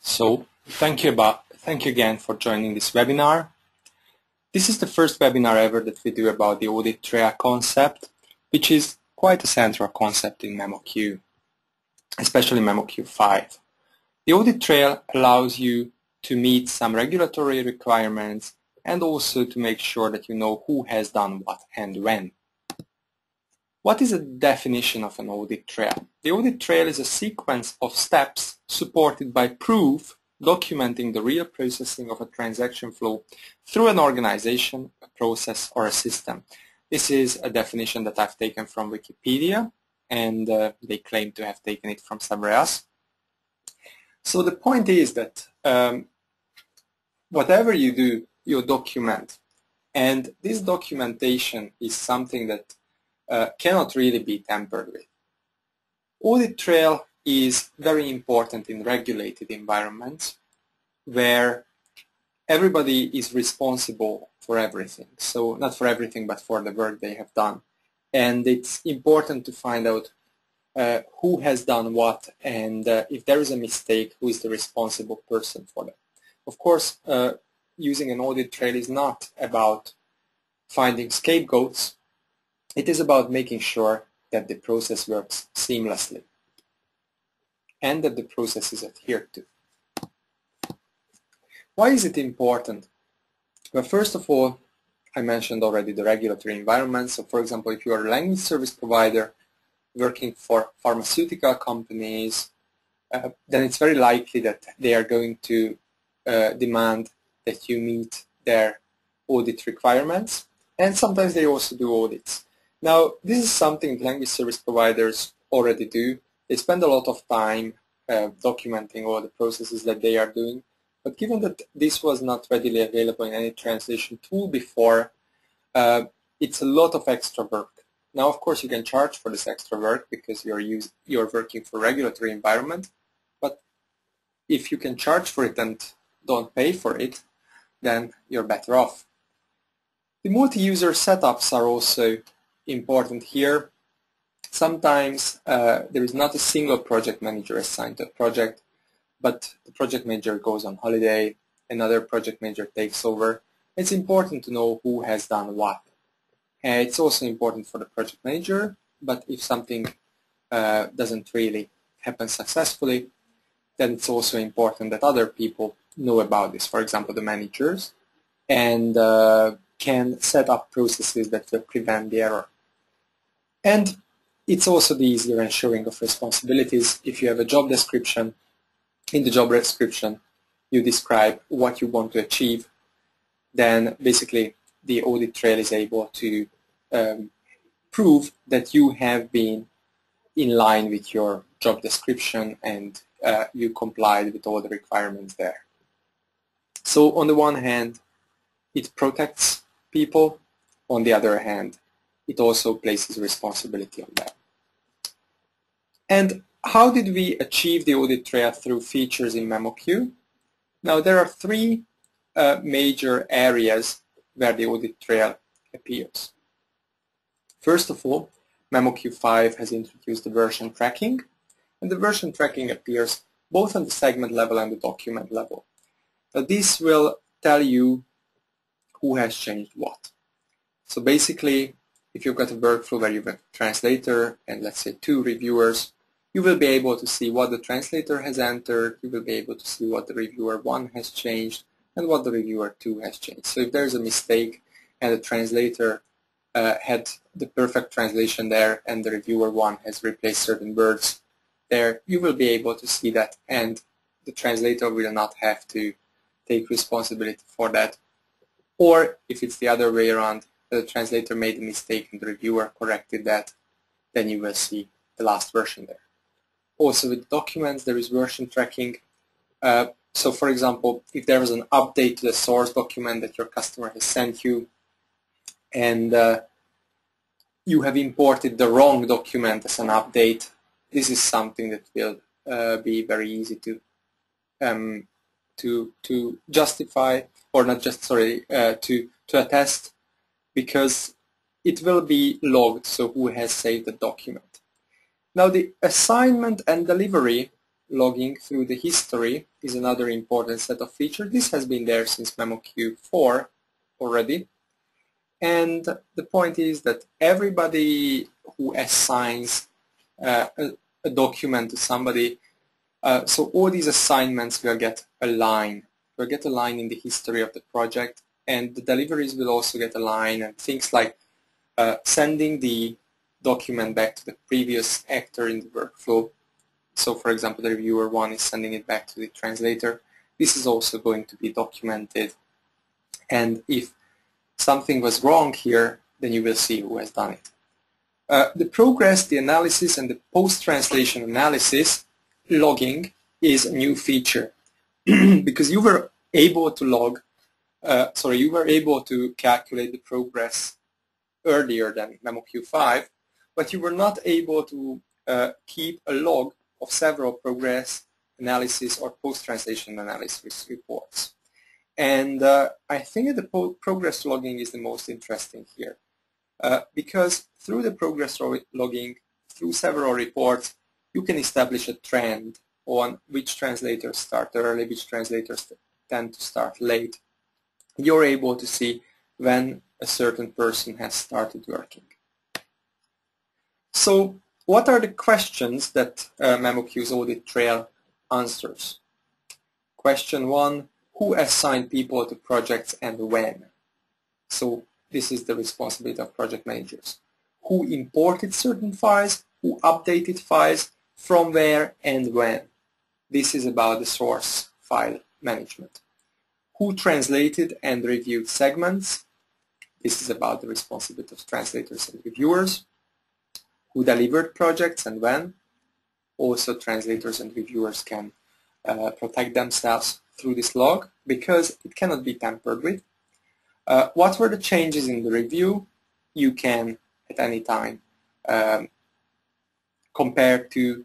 So thank you again for joining this webinar. This is the first webinar ever that we do about the audit trail concept, which is quite a central concept in MemoQ, especially MemoQ 5. The audit trail allows you to meet some regulatory requirements and also to make sure that you know who has done what and when. What is a definition of an audit trail? The audit trail is a sequence of steps supported by proof documenting the real processing of a transaction flow through an organization, a process, or a system. This is a definition that I've taken from Wikipedia, and they claim to have taken it from somewhere else. So the point is that whatever you do, you document, and this documentation is something that cannot really be tampered with. Audit trail is very important in regulated environments where everybody is responsible for everything. So not for everything, but for the work they have done. And it's important to find out who has done what, and if there is a mistake, who is the responsible person for that. Of course, using an audit trail is not about finding scapegoats. It is about making sure that the process works seamlessly and that the process is adhered to. Why is it important? Well, first of all, I mentioned already the regulatory environment. So for example, if you are a language service provider working for pharmaceutical companies, then it's very likely that they are going to demand that you meet their audit requirements, and sometimes they also do audits. Now, this is something language service providers already do. They spend a lot of time documenting all the processes that they are doing. But given that this was not readily available in any translation tool before, it's a lot of extra work. Now, of course, you can charge for this extra work because you're working for a regulatory environment. But if you can charge for it and don't pay for it, then you're better off. The multi-user setups are also important here. Sometimes there is not a single project manager assigned to a project, but the project manager goes on holiday, another project manager takes over. It's important to know who has done what. It's also important for the project manager, but if something doesn't really happen successfully, then it's also important that other people know about this, for example the managers, and can set up processes that will prevent the error. And it's also the easier ensuring of responsibilities. If you have a job description, in the job description you describe what you want to achieve, then basically the audit trail is able to prove that you have been in line with your job description and you complied with all the requirements there. So on the one hand, it protects people. On the other hand, it also places responsibility on them. And how did we achieve the audit trail through features in MemoQ? Now there are three major areas where the audit trail appears. First of all, MemoQ 5 has introduced the version tracking, and the version tracking appears both on the segment level and the document level. Now this will tell you who has changed what. So basically, if you've got a workflow where you've got a translator and let's say 2 reviewers, you will be able to see what the translator has entered, you will be able to see what the reviewer 1 has changed and what the reviewer 2 has changed. So if there's a mistake and the translator had the perfect translation there and the reviewer 1 has replaced certain words there, you will be able to see that, and the translator will not have to take responsibility for that. Or if it's the other way around, the translator made a mistake and the reviewer corrected that, then you will see the last version there. Also with documents there is version tracking. So for example, if there was an update to the source document that your customer has sent you and you have imported the wrong document as an update, this is something that will be very easy to justify, or not just, sorry, to attest, because it will be logged, so who has saved the document. Now the assignment and delivery logging through the history is another important set of features. This has been there since MemoQ 4 already. And the point is that everybody who assigns a document to somebody, so all these assignments will get a line. Will get a line in the history of the project, and the deliveries will also get a line, and things like sending the document back to the previous actor in the workflow. So for example, the reviewer 1 is sending it back to the translator. This is also going to be documented, and if something was wrong here, then you will see who has done it. The progress, the analysis, and the post-translation analysis logging is a new feature because you were able to you were able to calculate the progress earlier than MemoQ 5, but you were not able to keep a log of several progress, analysis, or post-translation analysis reports. And I think that the progress logging is the most interesting here because through the progress logging, through several reports, you can establish a trend on which translators start early, which translators tend to start late. You're able to see when a certain person has started working. So what are the questions that MemoQ's audit trail answers? Question 1, who assigned people to projects and when? So this is the responsibility of project managers. Who imported certain files, who updated files, from where and when? This is about the source file management. Who translated and reviewed segments? This is about the responsibility of translators and reviewers. Who delivered projects and when? Also translators and reviewers can protect themselves through this log because it cannot be tampered with. What were the changes in the review? You can at any time compare two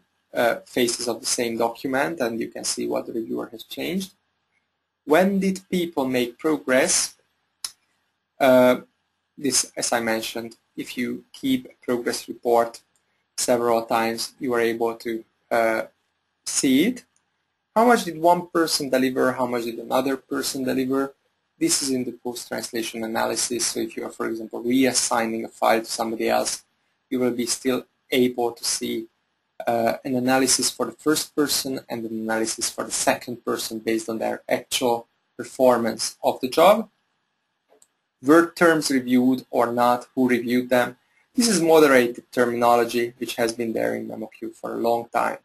faces of the same document and you can see what the reviewer has changed. When did people make progress? This, as I mentioned, if you keep a progress report several times, you are able to see it. How much did one person deliver? How much did another person deliver? This is in the post-translation analysis. So if you are, for example, reassigning a file to somebody else, you will be still able to see an analysis for the first person and an analysis for the second person based on their actual performance of the job. Were terms reviewed or not? Who reviewed them? This is moderated terminology which has been there in MemoQ for a long time.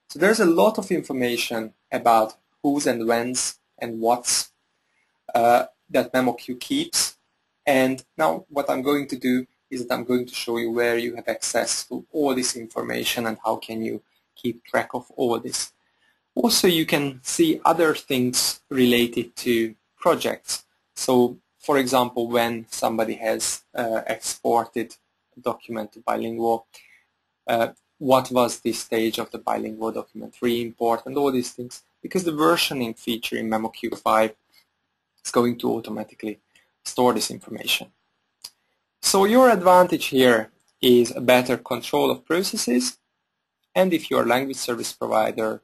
So there's a lot of information about who's and when's and what's that MemoQ keeps. And now what I'm going to do is that I'm going to show you where you have access to all this information and how can you keep track of all this. Also, you can see other things related to projects. So, for example, when somebody has exported a document to bilingual, what was the stage of the bilingual document re-import and all these things, because the versioning feature in MemoQ 5 is going to automatically store this information. So your advantage here is a better control of processes, and if you're a language service provider,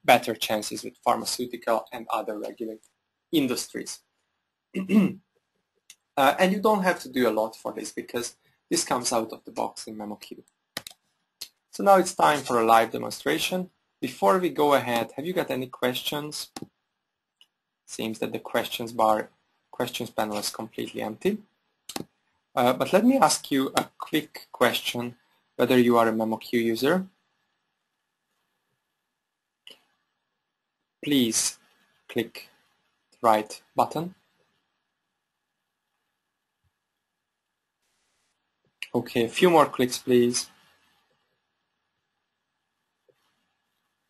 better chances with pharmaceutical and other regulated industries. And you don't have to do a lot for this because this comes out of the box in MemoQ. So now it's time for a live demonstration. Before we go ahead, have you got any questions? Seems that the questions panel is completely empty. But let me ask you a quick question, whether you are a MemoQ user. Please click the right button. Okay, a few more clicks, please.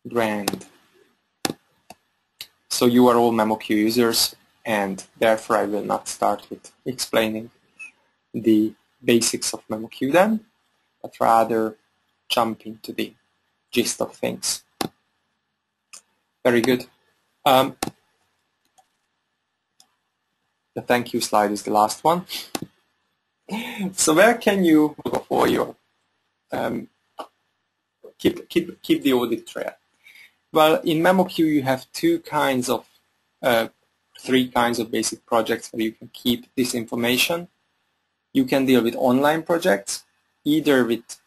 Grand. So you are all MemoQ users, and therefore I will not start with explaining the basics of MemoQ then, but rather jump into the gist of things. Very good. The thank you slide is the last one. So where can you go for your keep the audit trail? Well, in MemoQ you have three kinds of basic projects where you can keep this information. You can deal with online projects, either with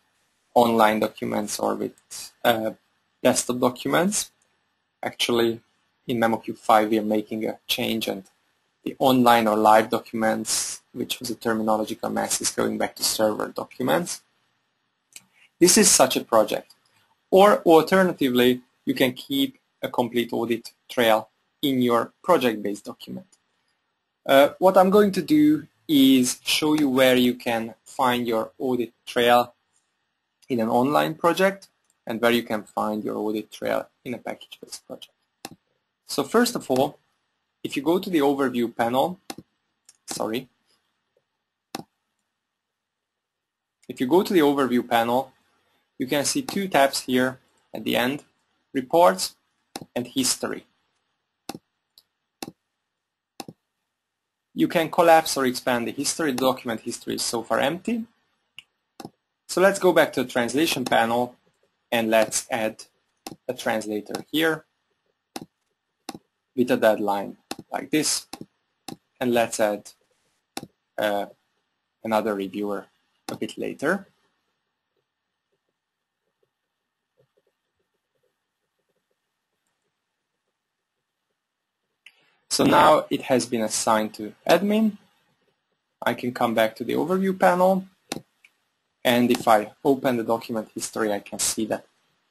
online documents or with desktop documents. Actually, in MemoQ 5 we are making a change, and the online or live documents, which was a terminological mess, is going back to server documents. This is such a project. Or alternatively, you can keep a complete audit trail in your project-based document. What I'm going to do is show you where you can find your audit trail in an online project and where you can find your audit trail in a package-based project. So first of all, if you go to the overview panel, if you go to the overview panel, you can see two tabs here at the end, reports and history. You can collapse or expand the history. The document history is so far empty. So let's go back to the translation panel and let's add a translator here with a deadline like this, and let's add another reviewer a bit later. So now it has been assigned to admin. I can come back to the overview panel, and if I open the document history, I can see that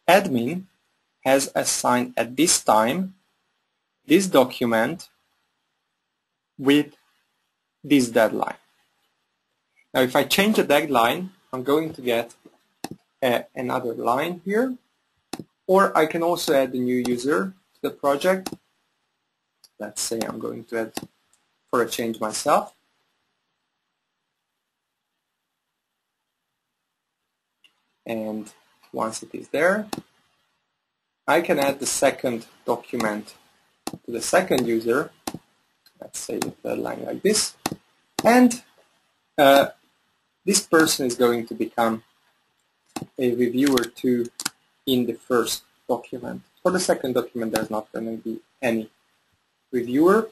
admin has assigned at this time this document with this deadline. Now if I change the deadline, I'm going to get another line here, or I can also add a new user to the project. Let's say I'm going to add for a change myself. And once it is there, I can add the second document to the second user. Let's say with the line like this. And this person is going to become a reviewer too in the first document. For the second document, there's not going to be any reviewer.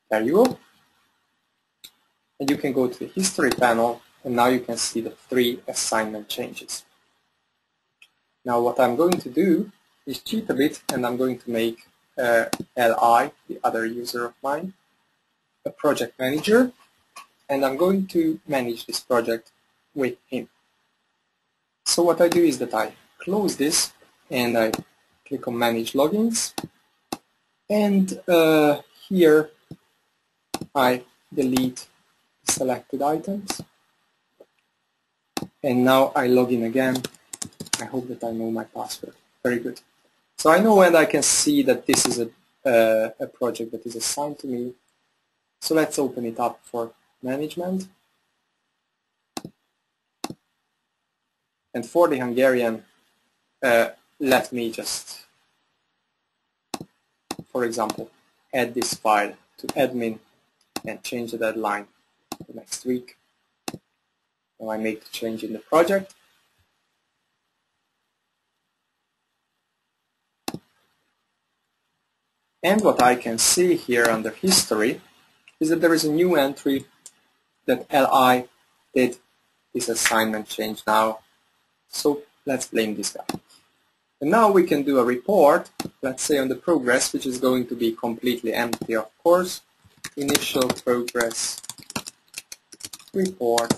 There you go. And you can go to the history panel, and now you can see the 3 assignment changes. Now what I'm going to do is cheat a bit, and I'm going to make LI, the other user of mine, a project manager, and I'm going to manage this project with him. So what I do is that I close this, and I click on Manage Logins, and here I delete the selected items, and now I log in again. I hope that I know my password. Very good. So I know, and I can see that this is a project that is assigned to me. So let's open it up for management. And for the Hungarian, let me just, for example, add this file to admin and change the deadline to next week. Now I make the change in the project. And what I can see here under history is that there is a new entry that LI did this assignment change now. So let's blame this guy. And now we can do a report, let's say on the progress, which is going to be completely empty, of course. Initial progress report.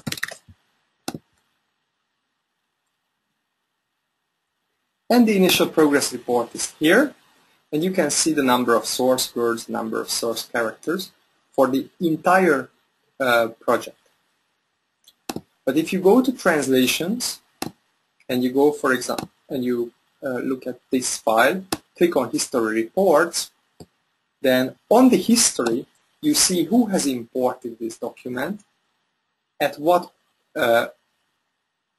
And the initial progress report is here. And you can see the number of source words, number of source characters for the entire project. But if you go to translations and you go, for example, and you look at this file, click on history reports, then on the history you see who has imported this document, at what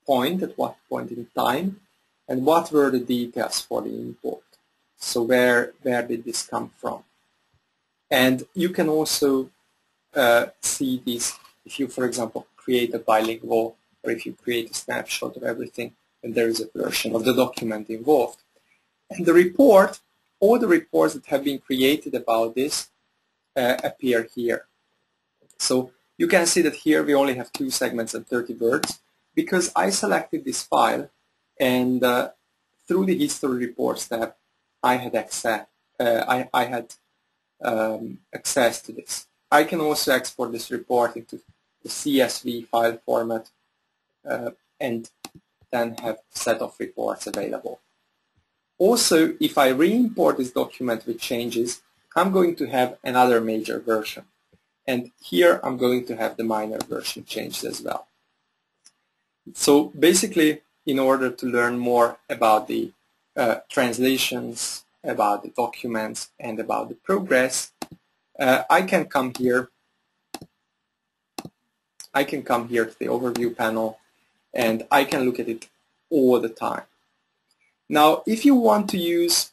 point in time, and what were the details for the import. So where did this come from? And you can also see this if you, for example, create a bilingual, or if you create a snapshot of everything, and there is a version of the document involved. And the report, all the reports that have been created about this appear here. So you can see that here we only have 2 segments and 30 words because I selected this file, and through the History Reports tab I had access. Access to this. I can also export this report into the CSV file format and then have a set of reports available. Also, if I re-import this document with changes, I'm going to have another major version. And here I'm going to have the minor version changed as well. So basically, in order to learn more about the translations, about the documents, and about the progress, I can come here to the overview panel, and I can look at it all the time. Now, if you want to use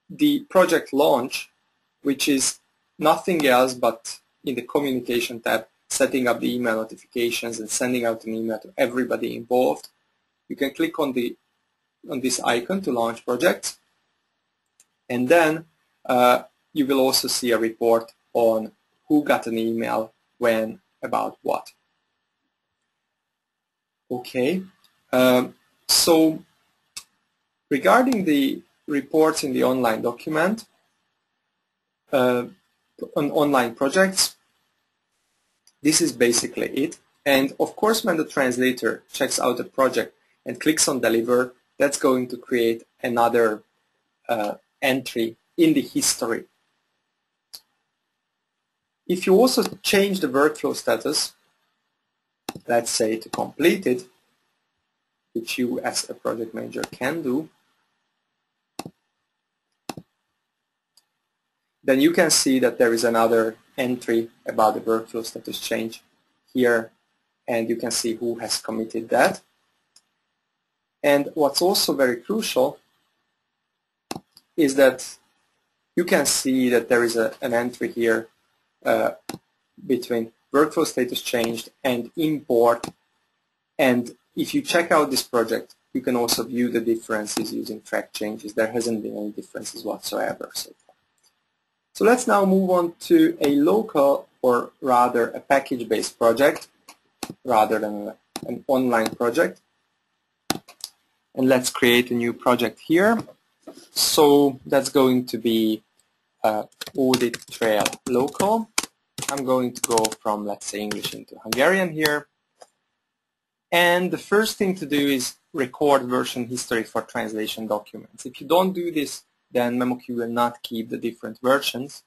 the project launch, which is nothing else but in the communication tab, setting up the email notifications and sending out an email to everybody involved, you can click on this icon to launch projects, and then you will also see a report on who got an email, when, about what. Okay, so regarding the reports in the online document, on online projects, this is basically it. And of course, when the translator checks out a project and clicks on deliver, that's going to create another entry in the history. If you also change the workflow status, let's say to completed, which you as a project manager can do, then you can see that there is another entry about the workflow status change here, and you can see who has committed that. And what's also very crucial is that you can see that there is an entry here between workflow status changed and import. And if you check out this project, you can also view the differences using track changes. There hasn't been any differences whatsoever so far. So let's now move on to a local, or rather a package-based project rather than an online project. And let's create a new project here. So that's going to be Audit Trail Local. I'm going to go from, let's say, English into Hungarian here. And the first thing to do is record version history for translation documents. If you don't do this, then MemoQ will not keep the different versions.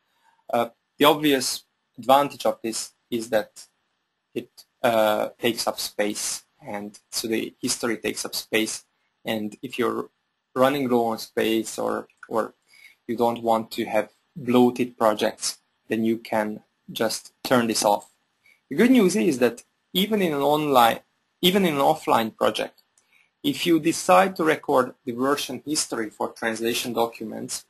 The obvious advantage of this is that it takes up space, and so the history takes up space. And if you're running low on space, or you don't want to have bloated projects, then you can just turn this off. The good news is that even in an offline project, if you decide to record the version history for translation documents,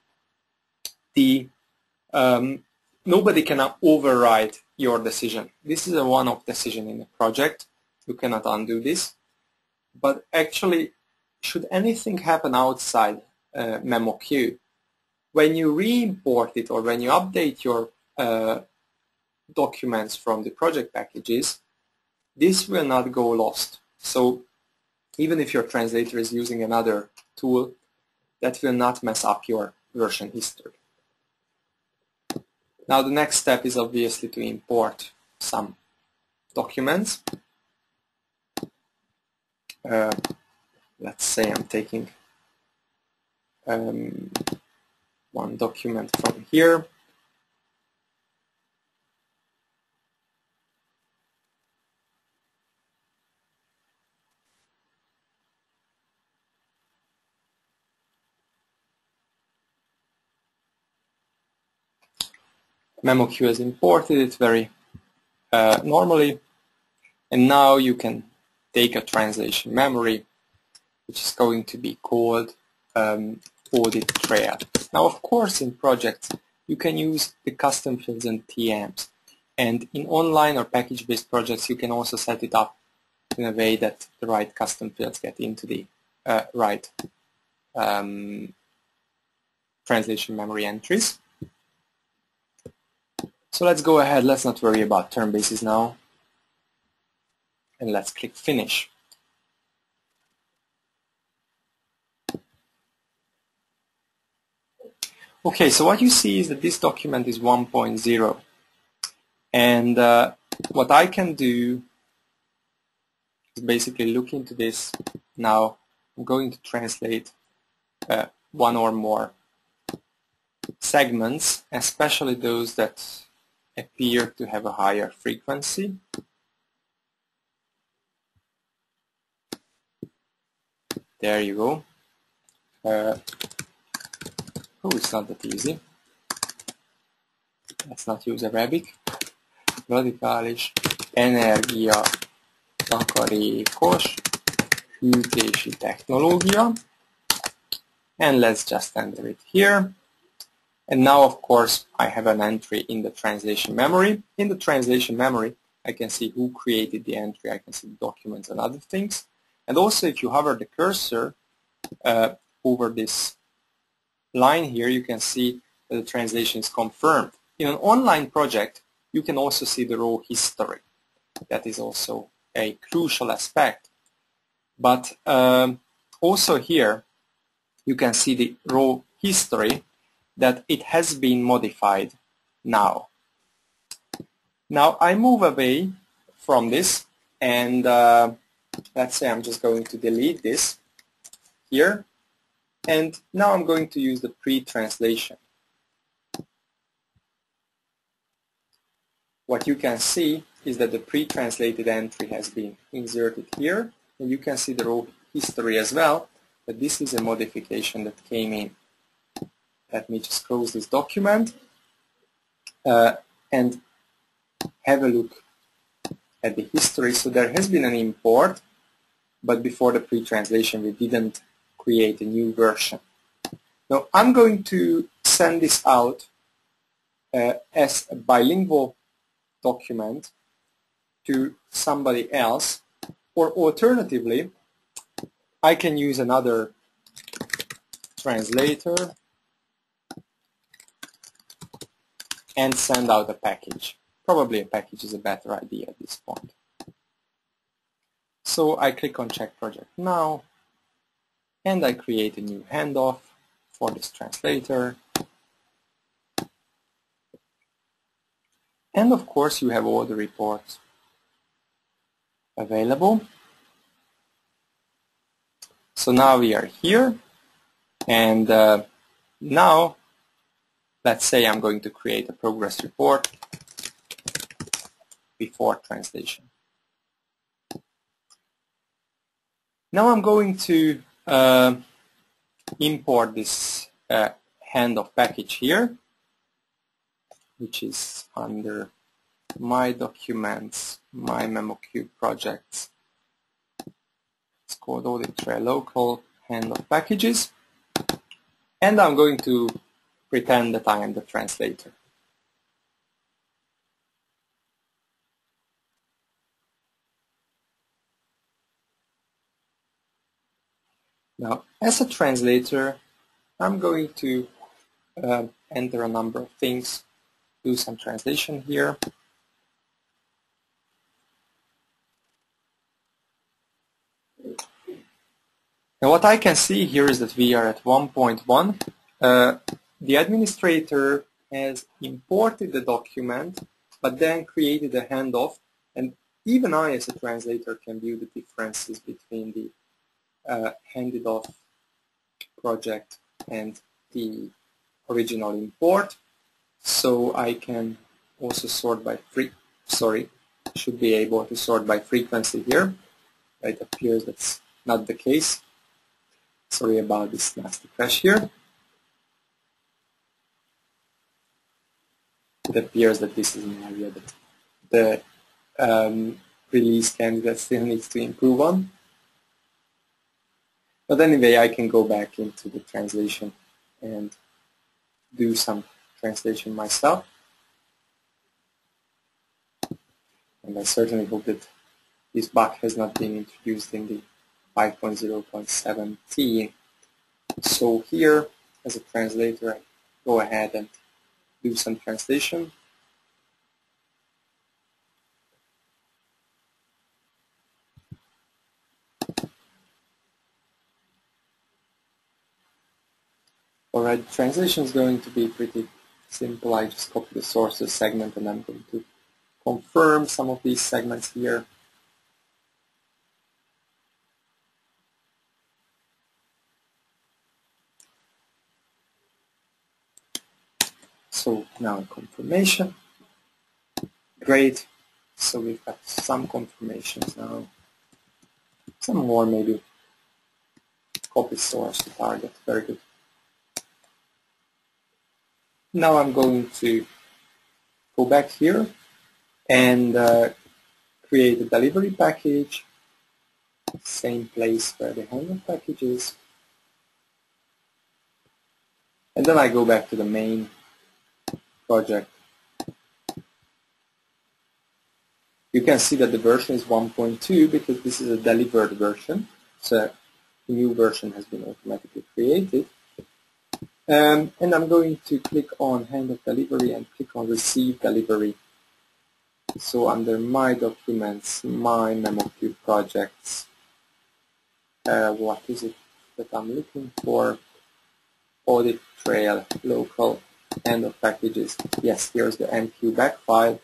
nobody can override your decision. This is a one-off decision in a project. You cannot undo this. But actually, should anything happen outside MemoQ, when you re-import it or when you update your documents from the project packages, this will not go lost. So even if your translator is using another tool, that will not mess up your version history. Now the next step is obviously to import some documents. Let's say I'm taking one document from here. MemoQ has imported it very normally, and now you can take a translation memory, which is going to be called Audit Trail. Now, of course, in projects, you can use the custom fields and TMs, and in online or package-based projects, you can also set it up in a way that the right custom fields get into the write translation memory entries. So let's go ahead, let's not worry about term bases now, and let's click Finish. Okay, so what you see is that this document is 1.0, and what I can do is basically look into this. Now I'm going to translate one or more segments, especially those that appear to have a higher frequency. There you go. Oh, it's not that easy. Let's not use Arabic. Radikális, energia, takarékos, hűtési technológia. And let's just enter it here. And now, of course, I have an entry in the translation memory. In the translation memory, I can see who created the entry. I can see the documents and other things. And also, if you hover the cursor over this line here, you can see that the translation is confirmed. In an online project, you can also see the raw history. That is also a crucial aspect. But also here, you can see the raw history that it has been modified now. Now I move away from this, and let's say I'm just going to delete this here, and now I'm going to use the pre-translation. What you can see is that the pre-translated entry has been inserted here, and you can see the raw history as well, but this is a modification that came in. Let me just close this document and have a look at the history. So there has been an import, but before the pre-translation we didn't create a new version. Now I'm going to send this out as a bilingual document to somebody else, or alternatively I can use another translator and send out a package. Probably a package is a better idea at this point. So I click on Check Project Now, and I create a new handoff for this translator. And of course you have all the reports available. So now we are here, and now let's say I'm going to create a progress report before translation. Now I'm going to import this handoff package here, which is under My Documents, My MemoQ Projects. It's called Audit Trail Local Handoff Packages. And I'm going to pretend that I am the translator. Now, as a translator, I'm going to enter a number of things, do some translation here. Now what I can see here is that we are at 1.1. The administrator has imported the document, but then created a handoff, and even I as a translator can view the differences between the handed off project and the original import. So I can also sort by should be able to sort by frequency here. It appears that's not the case. Sorry about this nasty crash here. It appears that this is an area that the release candidate still needs to improve on. But anyway, I can go back into the translation and do some translation myself. And I certainly hope that this bug has not been introduced in the 5.0.17. So here, as a translator, I go ahead and do some translation. Alright, translation is going to be pretty simple. I just copy the sources segment and I'm going to confirm some of these segments here. So now confirmation. Great. So we've got some confirmations now. Some more maybe. Copy source to target. Very good. Now I'm going to go back here and create a delivery package. Same place where the handle package is. And then I go back to the main project. You can see that the version is 1.2 because this is a delivered version. So a new version has been automatically created. And I'm going to click on handoff delivery and click on receive delivery. So under my documents, my MemoQ projects, what is it that I'm looking for? Audit trail, local, handoff packages. Yes, here's the MQ back file.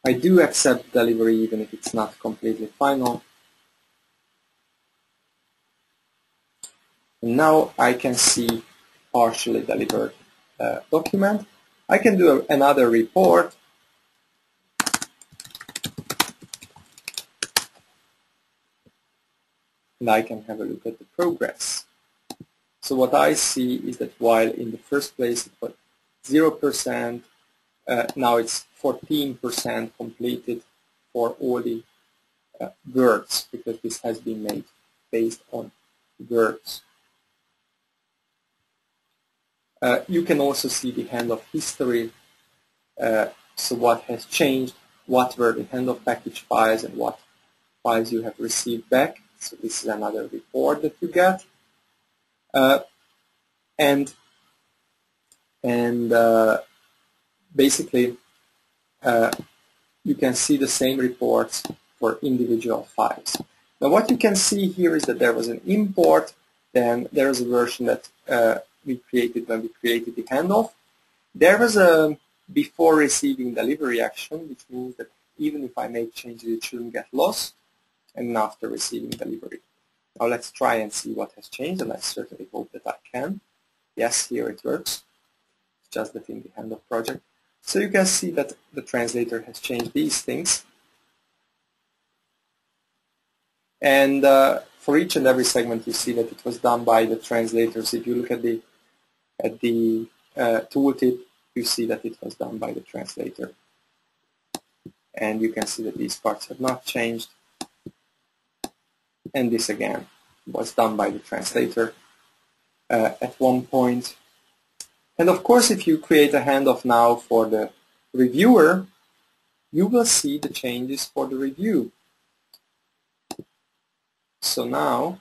I do accept delivery even if it's not completely final. And now I can see partially delivered document. I can do another report. And I can have a look at the progress. So what I see is that while in the first place it was 0%, now it's 14% completed for all the words, because this has been made based on words. You can also see the handoff history, so what has changed, what were the handoff package files and what files you have received back. So this is another report that you get. Basically, you can see the same reports for individual files. Now what you can see here is that there was an import, then there is a version that we created when we created the handoff. There was a before receiving delivery action, which means that even if I make changes, it shouldn't get lost, and after receiving delivery. Now let's try and see what has changed, and I certainly hope that I can. Yes, here it works. It's just that in the handoff project. So you can see that the translator has changed these things. And for each and every segment, you see that it was done by the translators. If you look at the tooltip, you see that it was done by the translator. And you can see that these parts have not changed. And this again was done by the translator at one point. And of course, if you create a handoff now for the reviewer, you will see the changes for the review. So now,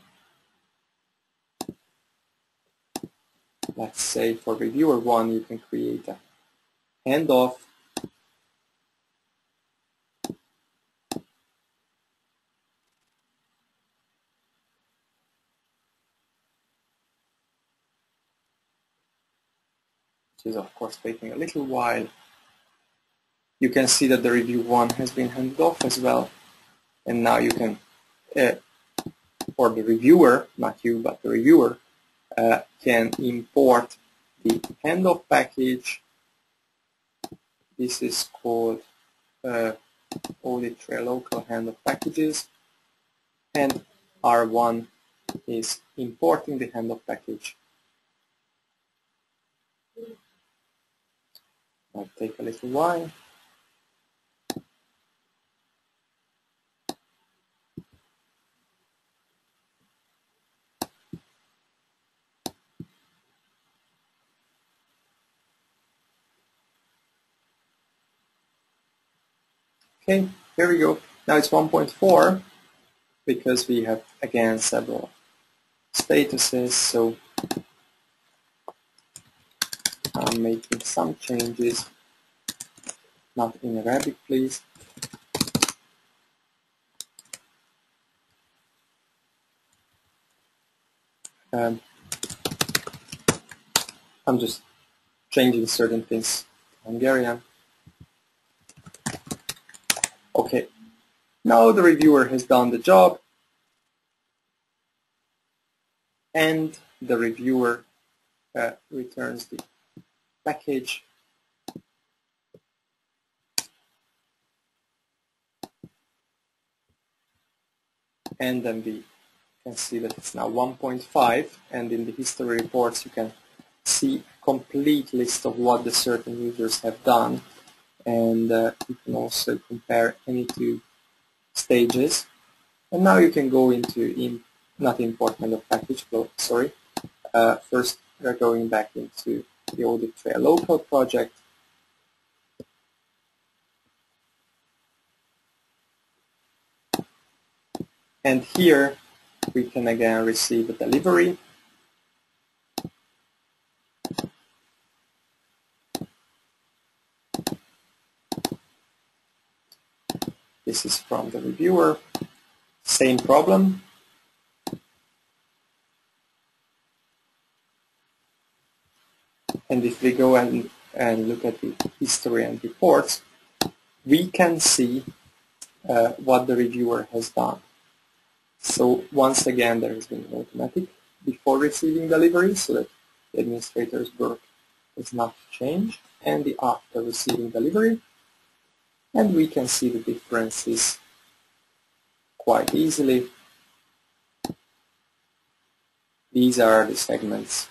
let's say for reviewer 1, you can create a handoff. Which is of course taking a little while. You can see that the review 1 has been handed off as well. And now you can, or the reviewer, not you, but the reviewer, can import the handoff package. This is called Audit Trail Local Handoff Packages. And R1 is importing the handoff package. Might take a little while. Okay, here we go. Now it's 1.4. because we have again several statuses, so I'm making some changes, not in Arabic please. I'm just changing certain things to Hungarian. Okay, now the reviewer has done the job, and the reviewer returns the package. And then we can see that it's now 1.5, and in the history reports you can see a complete list of what the certain users have done, and you can also compare any two stages. And now you can go into not import kind of package, sorry. First we're going back into the Audit Trail local project. And here we can again receive a delivery. This is from the reviewer. Same problem. And if we go and look at the history and reports, we can see what the reviewer has done. So once again, there has been an automatic before receiving delivery, so that the administrator's work is not changed, and the after receiving delivery. And we can see the differences quite easily. These are the segments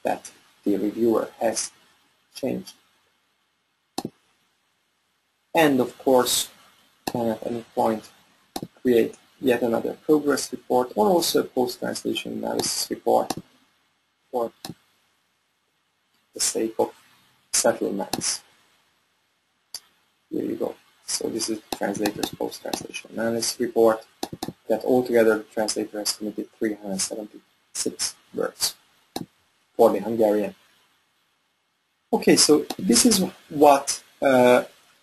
that the reviewer has changed. And of course, can at any point create yet another progress report, or also a post-translation analysis report for the sake of settlements. Here you go. So this is the translator's post-translation analysis report that altogether the translator has submitted 376 words for the Hungarian. Okay, so this is what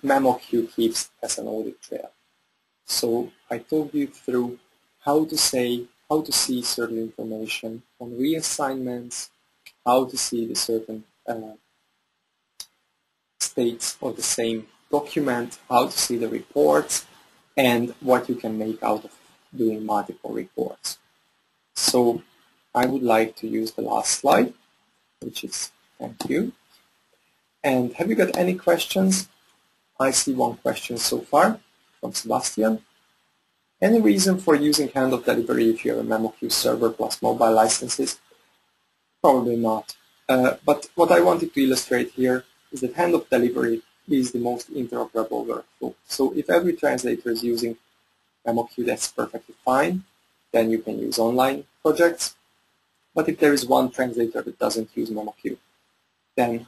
MemoQ keeps as an audit trail. So I told you through how to see certain information on reassignments, how to see the certain states of the same document, how to see the reports, and what you can make out of doing multiple reports. So I would like to use the last slide, which is thank you. And have you got any questions? I see one question so far from Sebastian. Any reason for using handoff delivery if you have a MemoQ server plus mobile licenses? Probably not. But what I wanted to illustrate here is that handoff delivery is the most interoperable workflow. So if every translator is using MemoQ, that's perfectly fine. Then you can use online projects. But if there is one translator that doesn't use MemoQ, then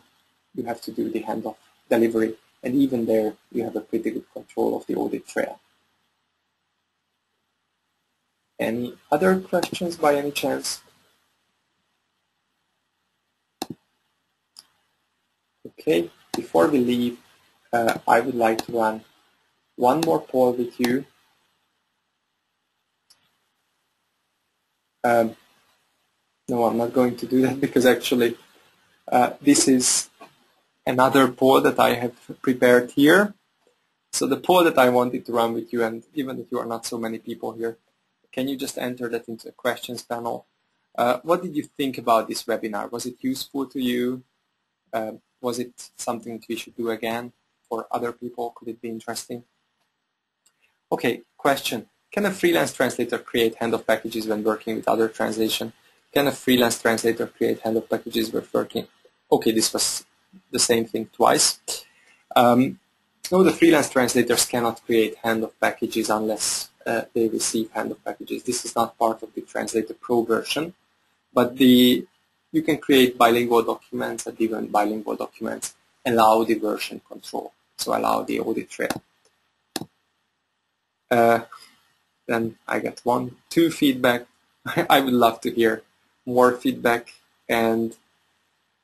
you have to do the handoff delivery. And even there, you have a pretty good control of the audit trail. Any other questions by any chance? Okay, before we leave, I would like to run one more poll with you. No, I'm not going to do that because actually this is another poll that I have prepared here. So the poll that I wanted to run with you, and given that you are not so many people here, can you just enter that into the questions panel? What did you think about this webinar? Was it useful to you? Was it something we should do again for other people? Could it be interesting? Okay, question. Can a freelance translator create handoff packages when working with other translation? Can a freelance translator create handoff packages when working? Okay, this was the same thing twice. No, the freelance translators cannot create handoff packages unless they receive handoff packages. This is not part of the Translator Pro version, but you can create bilingual documents, and even bilingual documents allow the version control, so allow the audit trail. Then I get 1, 2 feedback. I would love to hear more feedback. And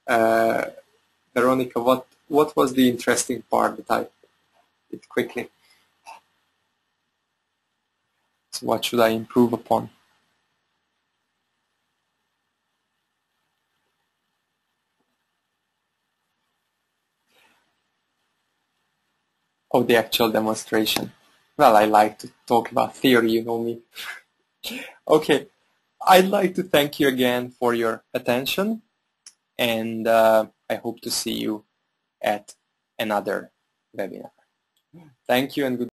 Veronica, what was the interesting part that I did quickly? So what should I improve upon? Oh, the actual demonstration. Well, I like to talk about theory, you know me. Okay, I'd like to thank you again for your attention, and I hope to see you at another webinar. Thank you and good